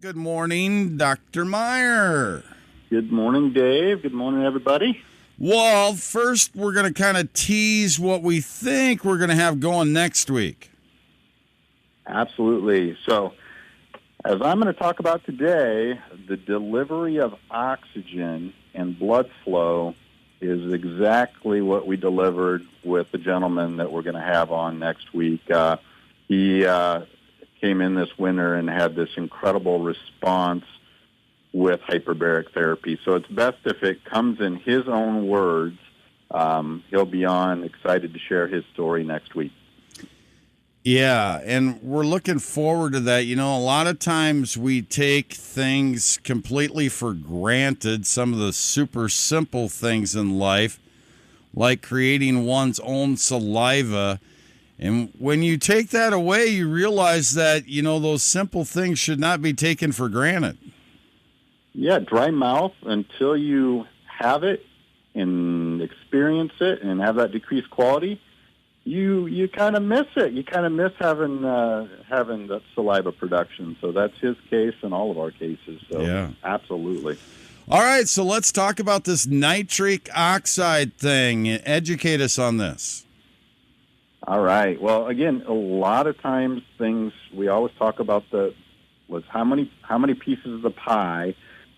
Good morning, Dr. Meyer. Good morning, Dave. Good morning, everybody. Well, first, we're going to kind of tease what we think we're going to have going next week. Absolutely. So, as I'm going to talk about today, the delivery of oxygen and blood flow is exactly what we delivered with the gentleman that we're going to have on next week. He came in this winter and had this incredible response with hyperbaric therapy. So it's best if it comes in his own words. He'll be on, excited to share his story next week. Yeah, and we're looking forward to that. You know, a lot of times we take things completely for granted, some of the super simple things in life, like creating one's own saliva. And when you take that away, you realize that, you know, those simple things should not be taken for granted. Yeah, dry mouth until you have it and experience it and have that decreased quality, you kind of miss it. You kind of miss having that saliva production. So that's his case and all of our cases. So yeah, absolutely. All right, so let's talk about this nitric oxide thing. Educate us on this. All right. Well, again, a lot of times we always talk about how many pieces of the pie.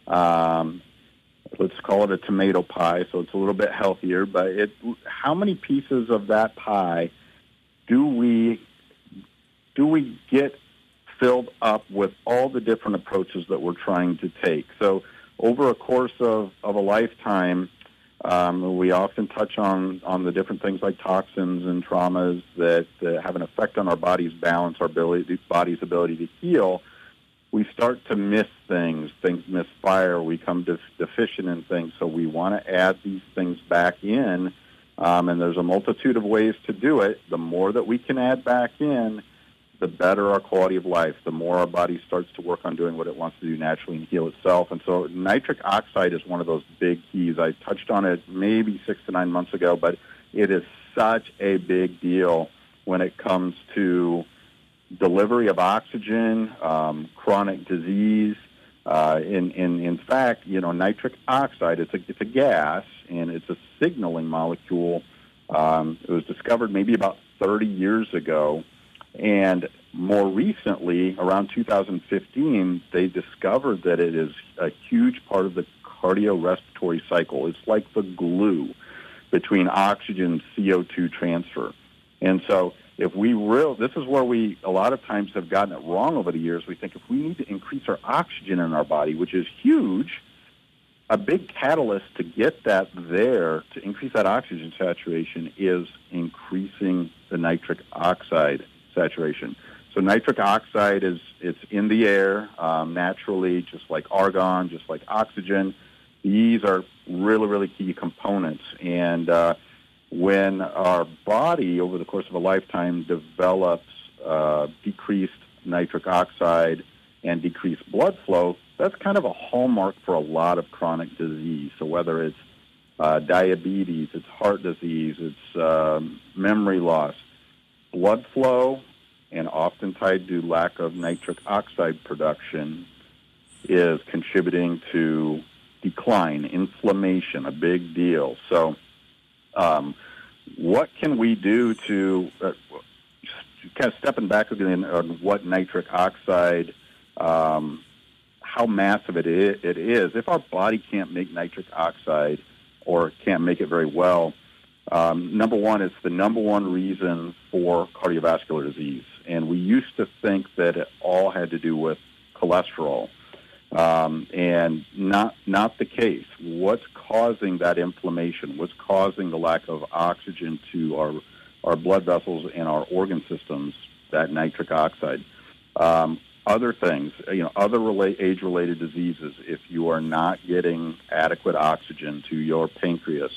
Let's call it a tomato pie, so it's a little bit healthier. But how many pieces of that pie do we get filled up with all the different approaches that we're trying to take? So over a course of a lifetime, we often touch on the different things like toxins and traumas that have an effect on our body's balance, our body's ability to heal. We start to miss things misfire, we come deficient in things, so we want to add these things back in, and there's a multitude of ways to do it. The more that we can add back in, the better our quality of life, the more our body starts to work on doing what it wants to do naturally and heal itself. And so nitric oxide is one of those big keys. I touched on it maybe 6 to 9 months ago, but it is such a big deal when it comes to delivery of oxygen, chronic disease. In fact, you know, nitric oxide, it's a gas, and it's a signaling molecule. It was discovered maybe about 30 years ago. And more recently, around 2015, they discovered that it is a huge part of the cardiorespiratory cycle. It's like the glue between oxygen and CO2 transfer. And so this is where we a lot of times have gotten it wrong over the years. We think if we need to increase our oxygen in our body, which is huge, a big catalyst to get that there, to increase that oxygen saturation, is increasing the nitric oxide saturation. So nitric oxide it's in the air naturally, just like argon, just like oxygen. These are really, really key components. And when our body, over the course of a lifetime, develops decreased nitric oxide and decreased blood flow, that's kind of a hallmark for a lot of chronic disease. So whether it's diabetes, it's heart disease, it's memory loss, blood flow, and often tied to lack of nitric oxide production, is contributing to decline, inflammation, a big deal. So what can we do to kind of stepping back again on what nitric oxide, how massive it is. If our body can't make nitric oxide or can't make it very well, number one, it's the number one reason for cardiovascular disease. And we used to think that it all had to do with cholesterol, and not the case. What's causing that inflammation? What's causing the lack of oxygen to our blood vessels and our organ systems? That nitric oxide. Other things, other age-related diseases. If you are not getting adequate oxygen to your pancreas,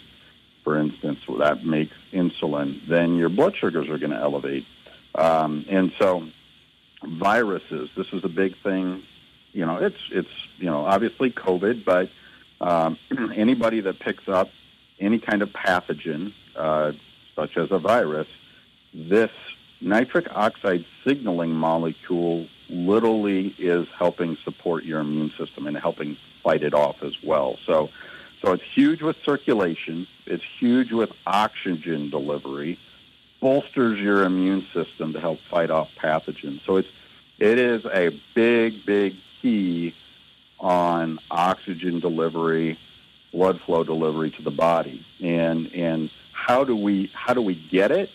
for instance, that makes insulin, then your blood sugars are going to elevate. And so viruses, this is a big thing. It's obviously COVID, but anybody that picks up any kind of pathogen, such as a virus, this nitric oxide signaling molecule literally is helping support your immune system and helping fight it off as well. So it's huge with circulation. It's huge with oxygen delivery. Bolsters your immune system to help fight off pathogens. So it is a big key on oxygen delivery, blood flow delivery to the body. And how do we get it?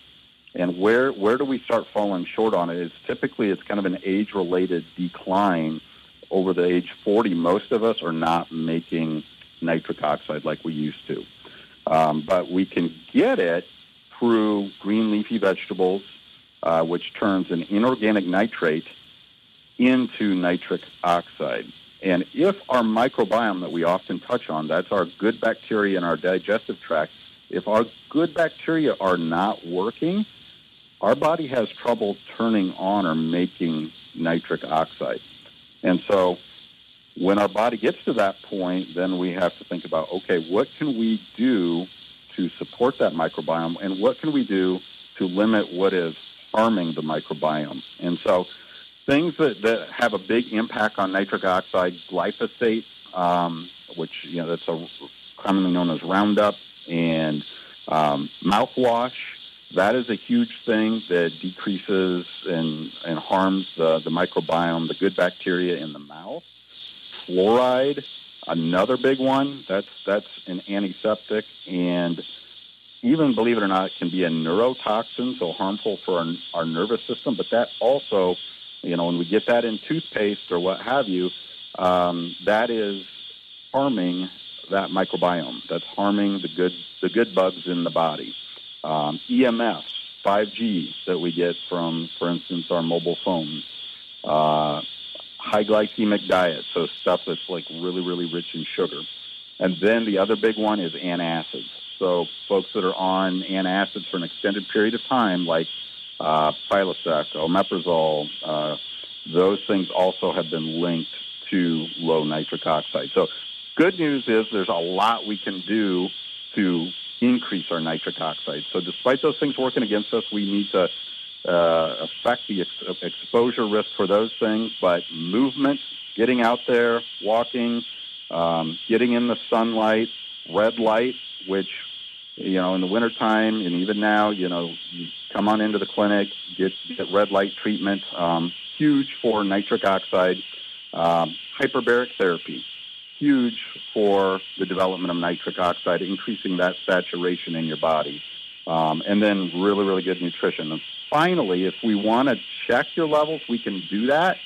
And where do we start falling short on it? It's kind of an age-related decline. Over the age 40, most of us are not making nitric oxide like we used to. But we can get it through green leafy vegetables, which turns an inorganic nitrate into nitric oxide. And if our microbiome that we often touch on, that's our good bacteria in our digestive tract, if our good bacteria are not working, our body has trouble turning on or making nitric oxide. And so when our body gets to that point, then we have to think about, okay, what can we do to support that microbiome, and what can we do to limit what is harming the microbiome? And so things that have a big impact on nitric oxide, glyphosate, which, that's commonly known as Roundup, and mouthwash. That is a huge thing that decreases and harms the microbiome, the good bacteria in the mouth. Fluoride, another big one. That's an antiseptic, and even, believe it or not, it can be a neurotoxin, so harmful for our nervous system. But that also, when we get that in toothpaste or what have you, that is harming that microbiome. That's harming the good bugs in the body. EMF, 5G that we get from, for instance, our mobile phones. High glycemic diet, so stuff that's like really, really rich in sugar. And then the other big one is antacids. So folks that are on antacids for an extended period of time, like Prilosec, omeprazole, those things also have been linked to low nitric oxide. So good news is there's a lot we can do to increase our nitric oxide. So despite those things working against us, we need to affect the exposure risk for those things. But movement, getting out there, walking, getting in the sunlight, red light, which, in the wintertime and even now, you come on into the clinic, get red light treatment, huge for nitric oxide. Hyperbaric therapy, huge for the development of nitric oxide, increasing that saturation in your body. And then really, really good nutrition. And finally, if we want to check your levels, we can do that.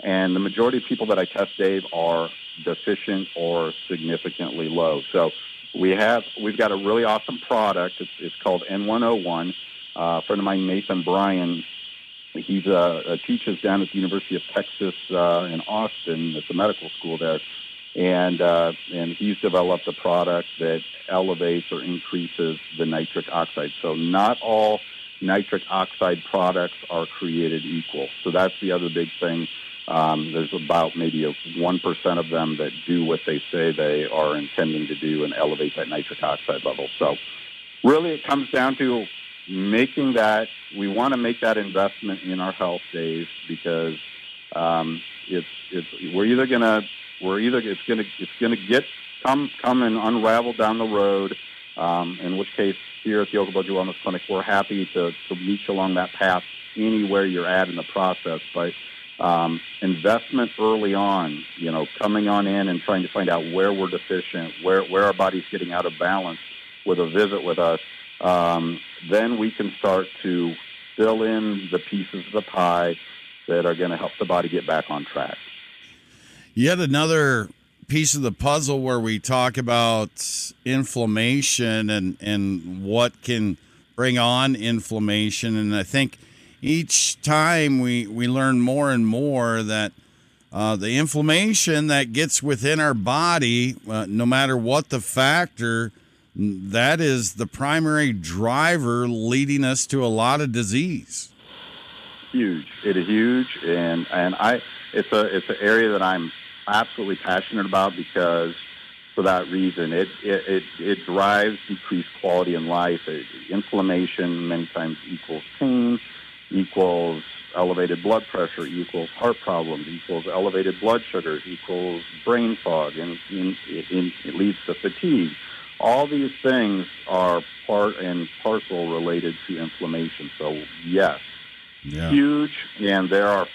And the majority of people that I test, Dave, are deficient or significantly low. So we've got a really awesome product. It's called N101. A friend of mine, Nathan Bryan, he's teaches down at the University of Texas in Austin at the medical school there. And he's developed a product that elevates or increases the nitric oxide. So not all nitric oxide products are created equal. So that's the other big thing. There's about maybe 1% of them that do what they say they are intending to do and elevate that nitric oxide level. So really it comes down to we want to make that investment in our health, Dave, because it's going to come and unravel down the road. In which case, here at the Okoboji Wellness Clinic, we're happy to meet you along that path anywhere you're at in the process. But investment early on, coming on in and trying to find out where we're deficient, where our body's getting out of balance with a visit with us, then we can start to fill in the pieces of the pie that are going to help the body get back on track. Yet another piece of the puzzle where we talk about inflammation and what can bring on inflammation. And I think each time we learn more and more that the inflammation that gets within our body, no matter what the factor, that is the primary driver leading us to a lot of disease. Huge. It is huge. And it's an area that I'm absolutely passionate about because for that reason, it drives decreased quality in life. Inflammation many times equals pain, equals elevated blood pressure equals heart problems equals elevated blood sugars equals brain fog, and it leads to fatigue. All these things are part and parcel related to inflammation. So yes, huge, and there are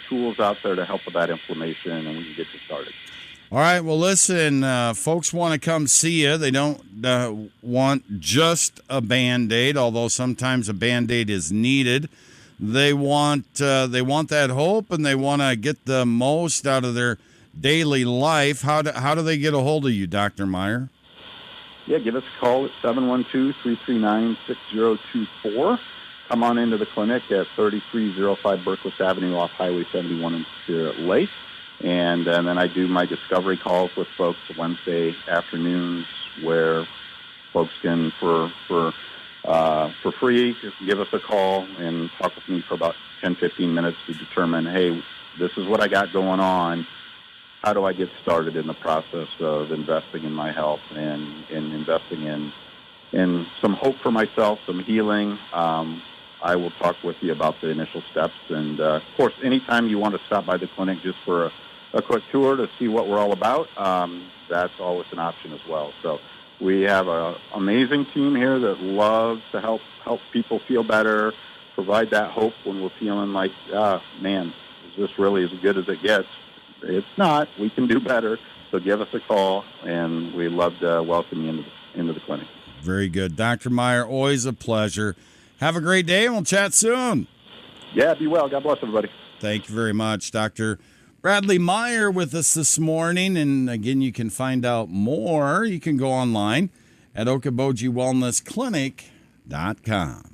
tools out there to help with that inflammation, and we can get you started. All right. Well, listen, folks want to come see you. They don't want just a Band-Aid, although sometimes a Band-Aid is needed. They want that hope, and they want to get the most out of their daily life. How do they get a hold of you, Dr. Meyer? Yeah, give us a call at 712-339-6024. Come on into the clinic at 3305 Berkless Avenue off Highway 71 in Spirit Lake. And then I do my discovery calls with folks Wednesday afternoons, where folks can, for free, give us a call and talk with me for about 10, 15 minutes to determine, hey, this is what I got going on. How do I get started in the process of investing in my health and investing in some hope for myself, some healing? I will talk with you about the initial steps. And, of course, anytime you want to stop by the clinic just for a quick tour to see what we're all about, that's always an option as well. So we have an amazing team here that loves to help people feel better, provide that hope when we're feeling like, man, is this really as good as it gets? It's not. We can do better. So give us a call, and we'd love to welcome you into the clinic. Very good. Dr. Meyer, always a pleasure. Have a great day, and we'll chat soon. Yeah, be well. God bless everybody. Thank you very much, Dr. Bradley Meyer with us this morning. And again, you can find out more. You can go online at Okoboji Wellness Clinic.com.